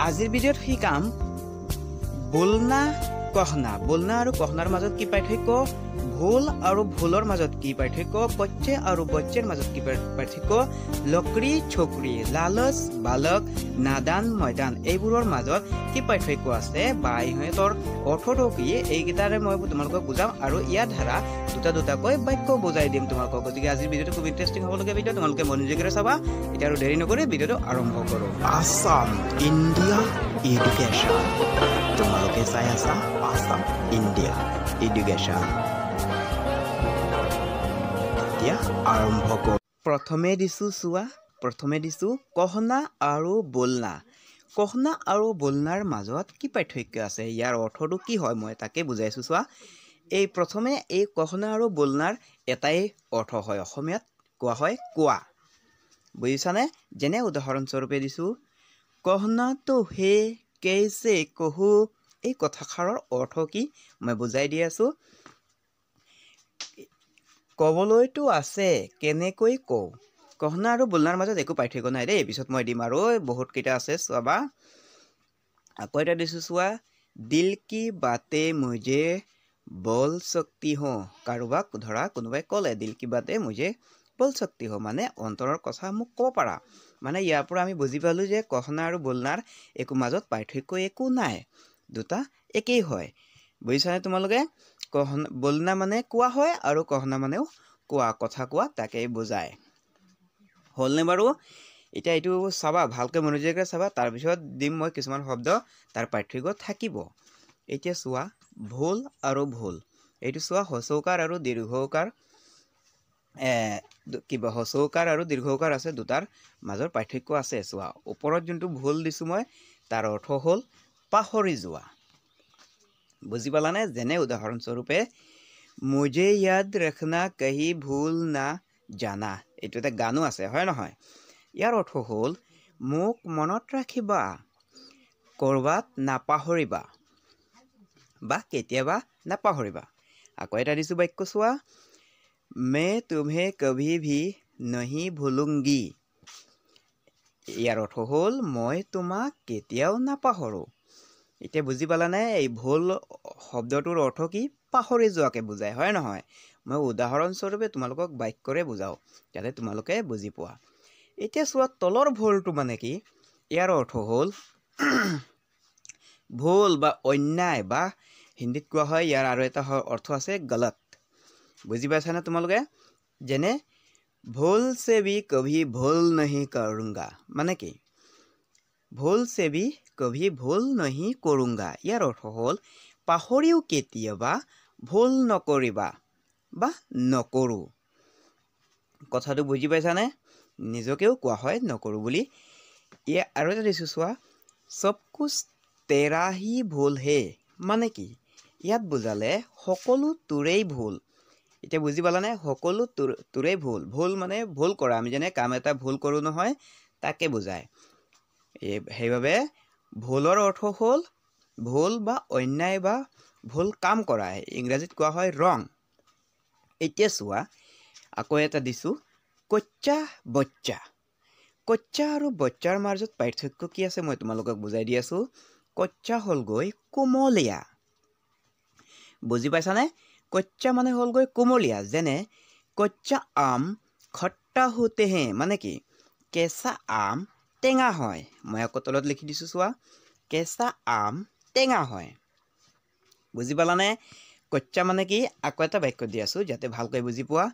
আজিৰ ভিডিঅ'ত শিকাম বলনা कहना बोलना और कहनार মাজত কি পাৰ্থক্য ভুল और ভুলৰ মাজত কি পাৰ্থক্য बच्चे और बच्चेर মাজত কি পাৰ্থক্য লকৰি ছকৰি লালচ বালক নাদান ময়দান এইবোৰৰ মাজত কি পাৰ্থক্য আছে বা ইহঁতৰ অৰ্থটো কি এইকেইটাৰে মই তোমালোকক বুজাম আৰু ইয়াৰ ধাৰা দুটাকৈ বাক্য বুজাই দিম তোমালোকক গতিকে আজিৰ ভিডিঅ'টো খুব ইন্টাৰেষ্টিং হ'বলগীয়া ভিডিঅ' তোমালোকে মনোযোগেৰে চাবা এতিয়া আৰু দেৰি নকৰি ভিডিঅ'টো আৰম্ভ কৰোঁ আসাম ইণ্ডিয়া এডুকেশ্যন তোমালোকে চাই আছা আসাম ইণ্ডিয়া এডুকেশ্যন এতিয়া আৰম্ভ কৰোঁ প্ৰথমে দিছো कहना আৰু बोलना कहना আৰু बोलनाৰ মাজত কি পাৰ্থক্য আছে ইয়াৰ অৰ্থটো কি হয় মই তাকে বুজাইছো চোৱা এই প্ৰথমে এই कहना আৰু बोलनाৰ এটাই অৰ্থ হয় অসমীয়াত কোৱা হয় কোৱা বুজিছানে যেনে উদাহৰণ স্বৰূপে দিছো कहना तो है कैसे कहू এই কথাষাৰৰ অৰ্থ কি মই বুজাই দি আছো কবলৈতো আছে কেনেকৈ কও कहना আৰু बोलनाৰ মাজত একো পাৰ্থক্য নাই দেই পিছত মই দিম আৰু বহুত কেইটা আছে চাবা আকৌ এটা দিছো চোৱা দিল কি বাতে মুझे बोल सकती हो কাৰোবাক ধৰা কোনোবাই ক'লে দিল কি বাতে मुझे बोल सकती हो মানে অন্তৰৰ কথা মোক ক'ব পাৰা মানে ইয়াৰ পৰা আমি বুজি পালো যে कहना আৰু बोलनाৰ একো মাজত পাৰ্থক্য একো নাই দুটা একেই হয় বুজিছানে তোমালোকে कहना बोलना মানে কোৱা হয় আৰু कहना মানেও কোৱা কথা কোৱা তাকেই বুজায় হলনে বাৰু এটা এইটো চাবা ভালকৈ মনোযোগেৰে চাবা তাৰ পিছত দিম মই কিছুমান শব্দ তাৰ পাৰ্থক্য থাকিব এতিয়া চোৱা ভুল আৰু ভুল এইটো চোৱা হচৌকাৰ আৰু দীৰ্ঘৌকাৰ কিবা হচৌকাৰ আৰু দীৰ্ঘৌকাৰ আছে দুটাৰ মাজৰ পাৰ্থক্য আছে চোৱা ওপৰত যোনটো ভুল দিছো মই তাৰ অৰ্থ হ'ল পাহৰি যোৱা বুজি পালানে যেনে উদাহৰণ স্বৰূপে मुझे याद रखना कहीं भूल ना জানা এইটো এটা গানো আছে হয় নহয় ইয়াৰ অৰ্থ হ'ল মোক মনত ৰাখিবা কৰবাত নাপাহৰিবা বা কেতিয়াবা নাপাহৰিবা আকৌ এটা দিছো বাক্য চোৱা मैं तुम्हें कभी भी नहीं भूलूंगी ইয়াৰ অৰ্থ হ'ল মই তোমাক কেতিয়াও নাপাহৰো এতিয়া বুজি পালানে এই ভুল শব্দটোৰ অৰ্থ কি পাহৰি যোৱাকে বুজায় হয় নহয় মই উদাহৰণ স্বৰূপে তোমালোকক বাক্যৰে বুজাও যাতে তোমালোকে বুজি পোৱা এতিয়া চোৱা তলৰ ভুলটো মানে কি ইয়াৰ অৰ্থ হ'ল ভুল বা অন্যায় বা হিন্দীত কোৱা হয় ইয়াৰ আৰু এটা অৰ্থ আছে গলত বুজি পাইছানে তোমালোকে যেনে ভুল से भी कभी भूल नहीं करूंगा মানে কি ভুল से भी कभी भूल नहीं करूंगा ইয়াৰ অৰ্থ হ'ল পাহৰিও কেতিয়াবা ভুল নকৰিবা বা নকৰো কথাটো বুজি পাইছানে নিজকেও কোৱা হয় নকৰো বুলি ইয়া আৰু এটা দিছো চোৱা সব কুছ তেৰা হি ভুল হে মানে কি ইয়াত বুজালে সকলো তোৰেই ভুল এতিয়া বুজি পালানে সকলো তোৰেই ভুল ভুল মানে ভুল কৰা আমি যেনে কাম এটা ভুল কৰো নহয় তাকে বুজায় সেইবাবে ভুলৰ অৰ্থ হ'ল ভুল বা অন্যায় বা ভুল কাম কৰা ইংৰাজীত কোৱা হয় ৰং এতিয়া চোৱা আকৌ এটা দিছো কচ্চা আৰু বচ্চাৰ মাজত পাৰ্থক্য কি আছে মই তোমালোকক বুজাই দি আছো কচ্চা হ'লগৈ কোমলীয়া বুজি পাইছানে কচ্চা মানে হ'লগৈ কোমলীয়া যেনে কচ্চা আম খট্টা হোতে হে মানে কি কেঁচা আম টেঙা হয় মই আকৌ তলত লিখি দিছো চোৱা কেঁচা আম টেঙা হয় বুজি পালানে কচ্চা মানে কি আকৌ এটা বাক্য দি আছো যাতে ভালকৈ বুজি পোৱা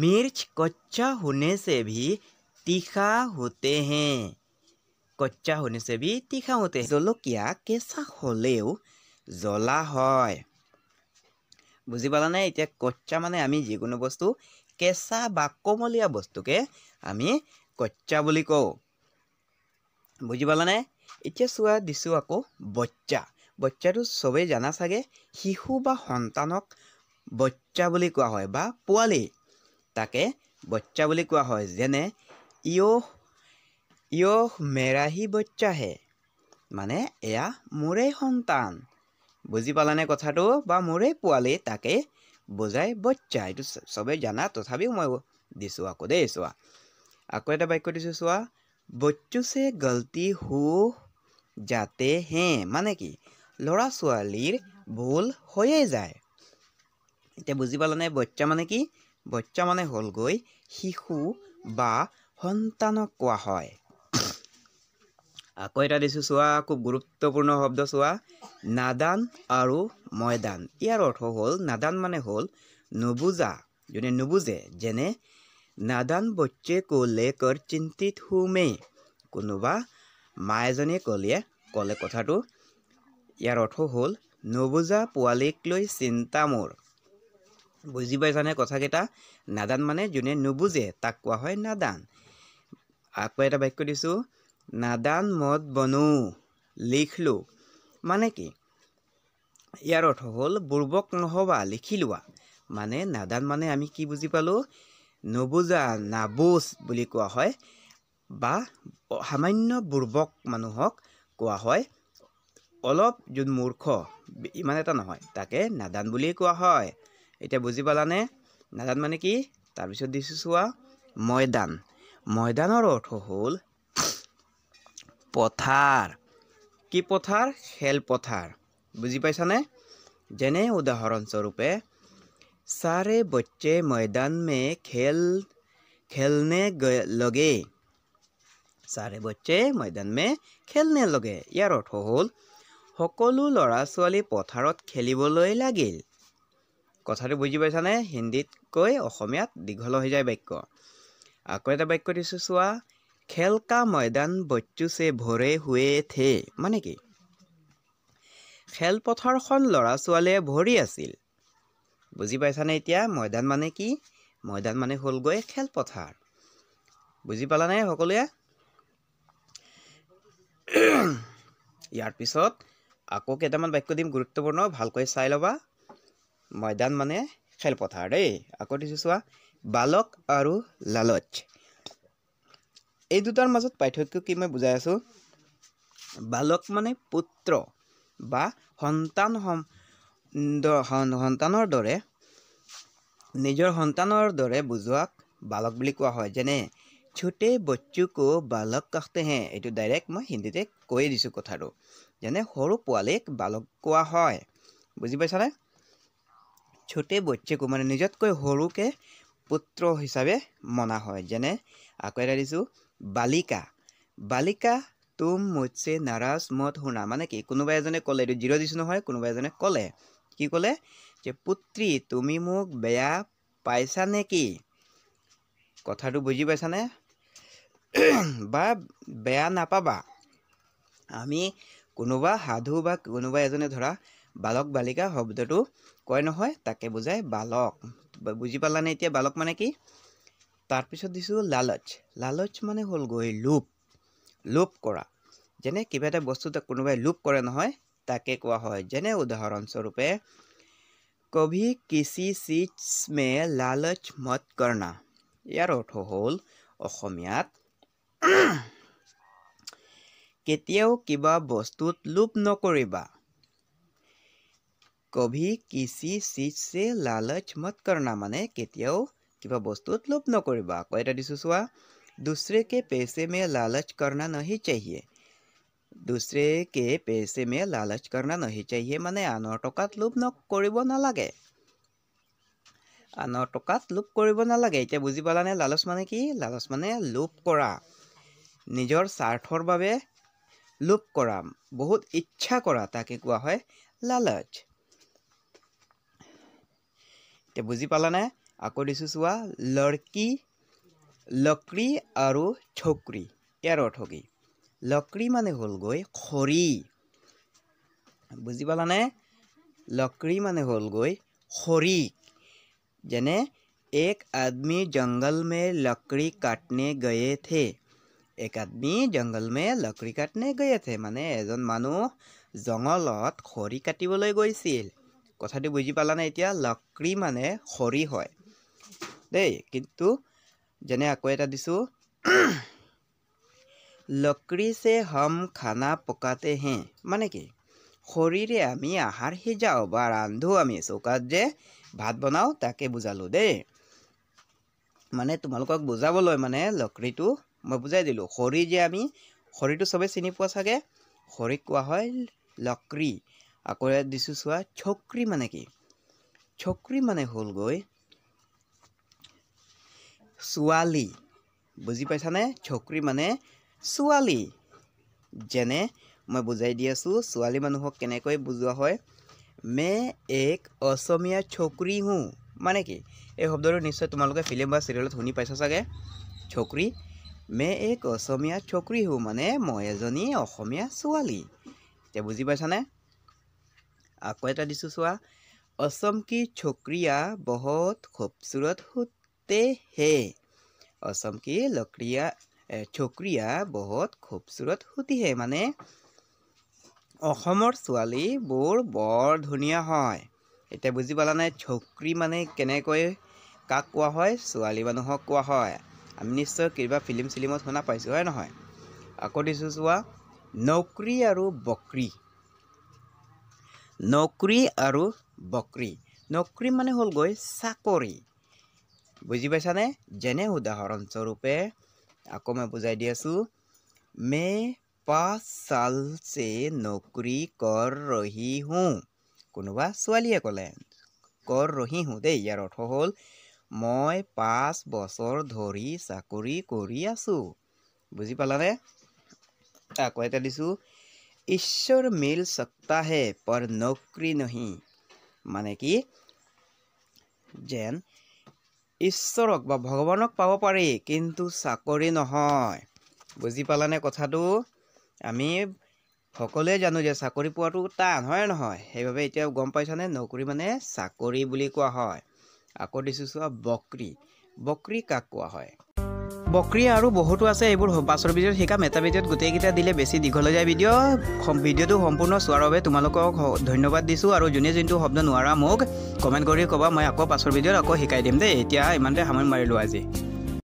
मिर्च कच्चा होने से भी तीखा होते हैं कच्चा होने से भी तीखा होते हैं জলকীয়া কেঁচা হ'লেও জ্বলা হয় বুজি পালানে এতিয়া কচ্চা মানে আমি যিকোনো বস্তু কেঁচা বা কোমলীয়া বস্তুকে আমি কচ্চা বুলি কওঁ বুজি পালানে এতিয়া চোৱা দিছো আকৌ বচ্চাটো সবেই জানা চাগে শিশু বা সন্তানক বচ্চা বুলি কোৱা হয় বা পোৱালি তাকে বচ্চা বুলি কোৱা হয় যেনে ইয়ো মেৰা হি বচ্চা হে মানে এয়া মোৰে সন্তান বুজি পালানে কথাটো বা মোৰে পোৱালি তাকে বুজাই বচ্চা এইটো সবেই জানা তথাপিও মই দিছো আকৌ দেই চোৱা আকৌ এটা বাক্য দিছো চোৱা बच्चों से गलती हो जाते हैं মানে কি ল'ৰা ছোৱালীৰ ভুল হৈয়ে যায় এতিয়া বুজি পালানে বচ্চা মানে কি বচ্চা মানে হ'লগৈ শিশু বা সন্তানক কোৱা হয় আকৌ এটা দিছো চোৱা খুব গুৰুত্বপূৰ্ণ শব্দ চোৱা নাদান আৰু ময়দান ইয়াৰ অৰ্থ হ'ল নাদান মানে হ'ল নুবুজা যোনে নুবুজে যেনে नादान बच्चे को लेकर चिंतित हूँ मैं कोनोबा माएजनीয়ে কলে কথাটো ইয়াৰ অৰ্থ হ'ল নুবুজা পোৱালিক লৈ চিন্তা মোৰ বুজি পাইছানে কথাকেইটা নাদান মানে যোনে নুবুজে তাক কোৱা হয় নাদান আকৌ এটা বাক্য দিছো নাদান মত বনো লিখলো মানে কি ইয়াৰ অৰ্থ হ'ল বুৰ্বক নহবা লিখি লোৱা মানে নাদান মানে আমি কি বুজি পালো নুবুজা নাবুজ বুলি কোৱা হয় বা সামান্য বুৰ্বক মানুহক কোৱা হয় অলপ যোন মূৰ্খ ইমান এটা নহয় তাকে নাদান বুলি কোৱা হয় এতিয়া বুজি পালানে নাদান মানে কি তাৰ পিছত দিছো চোৱা ময়দান ময়দানৰ অৰ্থ হ'ল পথাৰ কি পথাৰ খেল পথাৰ বুজি পাইছানে যেনে উদাহৰণ স্বৰূপে सारे बच्चे मैदान में खेलने लगे सारे बच्चे मैदान में खेलने लगे यार अर्थ হ'ল সকলো ল'ৰা ছোৱালী পথাৰত খেলিবলৈ লাগিল কথাটো বুজি পাইছানে হিন্দীত কৈ অসমীয়াত দীঘল হৈ যায় বাক্য আকৌ এটা বাক্য দিছো চোৱা खेल का मैदान बच्चों से भरे हुए थे মানে কি খেল পথাৰখন ল'ৰা ছোৱালীয়ে ভৰি আছিল বুজি পাইছানে এতিয়া ময়দান মানে কি ময়দান মানে হ'লগৈ খেল পথাৰ বুজি পালানে সকলোৱে ইয়াৰ পিছত আকৌ কেইটামান বাক্য দিম গুৰুত্বপূৰ্ণ ভালকৈ চাই লবা ময়দান মানে খেল পথাৰ দেই আকৌ দিছো চোৱা বালক আৰু লালচ এই দুটাৰ মাজত পাৰ্থক্য কি মই বুজাই আছো বালক মানে পুত্ৰ বা সন্তানৰ দৰে নিজৰ সন্তানৰ দৰে বুজোৱাক বালক বুলি কোৱা হয় যেনে छोटे बच्चों को बालक कहते हैं এইটো ডাইৰেক্ট মই হিন্দীতে কৈ দিছো কথাটো যেনে সৰু পোৱালিক বালক কোৱা হয় বুজি পাইছানে छोटे बच्चे को মানে নিজতকৈ সৰুকে পুত্ৰ হিচাপে মনা হয় যেনে আকৌ এটা দিছো বালিকা বালিকা तुम मुझसे नाराज मत होना মানে কি কোনোবা এজনে ক'লে এইটো জিৰ' দিছো নহয় কোনোবা এজনে ক'লে কি ক'লে যে পুত্ৰী তুমি মোক বেয়া পাইছা নেকি কথাটো বুজি পাইছানে বা বেয়া নাপাবা আমি কোনোবা সাধু বা কোনোবা এজনে ধৰা বালক বালিকা শব্দটো কয় নহয় তাকে বুজায় বালক বুজি পালানে এতিয়া বালক মানে কি তাৰ পিছত দিছো লালচ লালচ মানে হ'ল গৈ লোভ কৰা যেনে কিবা এটা বস্তু কোনোবাই লোভ কৰে নহয় তাকে কোৱা হয় যেনে উদাহৰণ স্বৰূপে कभी किसी चीज में लालच मत करना ইয়াৰ অৰ্থ হ'ল অসমীয়াত কেতিয়াও কিবা বস্তুত লোভ নকৰিবা कभी किसी चीज से लालच मत करना মানে কেতিয়াও কিবা বস্তুত লোভ নকৰিবা আকৌ এটা দিছো চোৱা दूसरे के पैसे में लालच करना नहीं चाहिए दूसरे के पैसे में लालच करना नहीं चाहिए মানে আনৰ টকাত লোভ নকৰিব নালাগে আনৰ টকাত লোভ কৰিব নালাগে এতিয়া বুজি পালানে লালচ মানে কি লালচ মানে লোভ কৰা নিজৰ স্বাৰ্থৰ বাবে লোভ কৰা বহুত ইচ্ছা কৰা তাকে কোৱা হয় লালচ এতিয়া বুজি পালানে আকৌ দিছো চোৱা লড়কি লকৰি আৰু ছোকৰি ইয়াৰ অৰ্থ কি লকৰি মানে হ'ল গৈ খৰি বুজি পালানে লকৰি মানে হ'ল গৈ খৰি যেনে एक आदमी जंगल में लकड़ी काटने गए थे एक आदमी जंगल में लकड़ी काटने गए थे মানে এজন মানুহ জংগলত খৰি কাটিবলৈ গৈছিল কথাটো বুজি পালানে এতিয়া লকৰি মানে খৰি হয় দেই কিন্তু যেনে আকৌ এটা দিছো लकड़ी से हम खाना पकाते हैं মানে কি খৰিৰে আমি আহাৰ সিজাও বা ৰান্ধো আমি চৌকাত যে ভাত বনাও তাকে বুজালো দেই মানে তোমালোকক বুজাবলৈ মানে লকৰিটো মই বুজাই দিলোঁ খৰি যে আমি খৰিটো চবে চিনি পোৱা চাগে খৰিক কোৱা হয় লকৰি আকৌ ইয়াত দিছোঁ চোৱা চকৰি মানে কি চকৰি মানে হ'লগৈ ছোৱালী বুজি পাইছানে চকৰি মানে ছোৱালী যেনে মই বুজাই দি আছোঁ ছোৱালী মানুহক কেনেকৈ বুজোৱা হয় मैं एक असमिया छोकरी हूँ মানে কি এই শব্দটো নিশ্চয় তোমালোকে ফিল্ম বা চিৰিয়েলত শুনি পাইছা চাগে छोकरी मैं एक असमिया छोकरी हूँ মানে মই এজনী অসমীয়া ছোৱালী এতিয়া বুজি পাইছানে আকৌ এটা দিছোঁ চোৱা असम की छोकरियाँ बहुत खूबसूरत होते हैं असम की छोकरियाँ बहुत खूबसूरत होती है মানে অসমৰ ছোৱালীবোৰ বৰ ধুনীয়া হয় এতিয়া বুজি পালানে চকৰি মানে কেনেকৈ কাক কোৱা হয় ছোৱালী মানুহক কোৱা হয় আমি নিশ্চয় কিবা ফিল্মত শুনা পাইছোঁ হয় নহয় আকৌ দিছোঁ চোৱা নকৰি আৰু বকৰি নকৰি মানে হ'লগৈ চাকৰি বুজি পাইছানে যেনে উদাহৰণস্বৰূপে আকৌ মই বুজাই দি আছোঁ মে 5 साल से नौकरी कर रही हूँ কোনোবা ছোৱালীয়ে ক'লে कर रही हूँ দেই ইয়াৰ অৰ্থ হ'ল মই 5 বছৰ ধৰি চাকৰি কৰি আছোঁ বুজি পালানে আকৌ এটা দিছোঁ ঈশ্বৰ মিল सकता है पर नौकरी नहीं মানে কি যেন ঈশ্বৰক বা ভগৱানক পাব পাৰি কিন্তু চাকৰি নহয় বুজি পালানে কথাটো আমি সকলোৱে জানো যে চাকৰি পোৱাটো টান হয় নহয় সেইবাবে এতিয়া গম পাইছানে নকৰি মানে চাকৰি বুলি কোৱা হয় আকৌ দিছোঁ চোৱা বকৰি কাক কোৱা হয় বকৰি আৰু বহুতো আছে এইবোৰ পাছৰ ভিডিঅ'ত শিকাম এটা ভিডিঅ'ত গোটেইকেইটা দিলে বেছি দীঘল হৈ যায় ভিডিঅ'টো সম্পূৰ্ণ চোৱাৰ বাবে তোমালোকক ধন্যবাদ দিছোঁ আৰু যোনে যোনটো শব্দ নোৱাৰা মোক কমেণ্ট কৰি ক'বা মই আকৌ পাছৰ ভিডিঅ'ত আকৌ শিকাই দিম দেই এতিয়া ইমানতে সামৰি মাৰিলোঁ আজি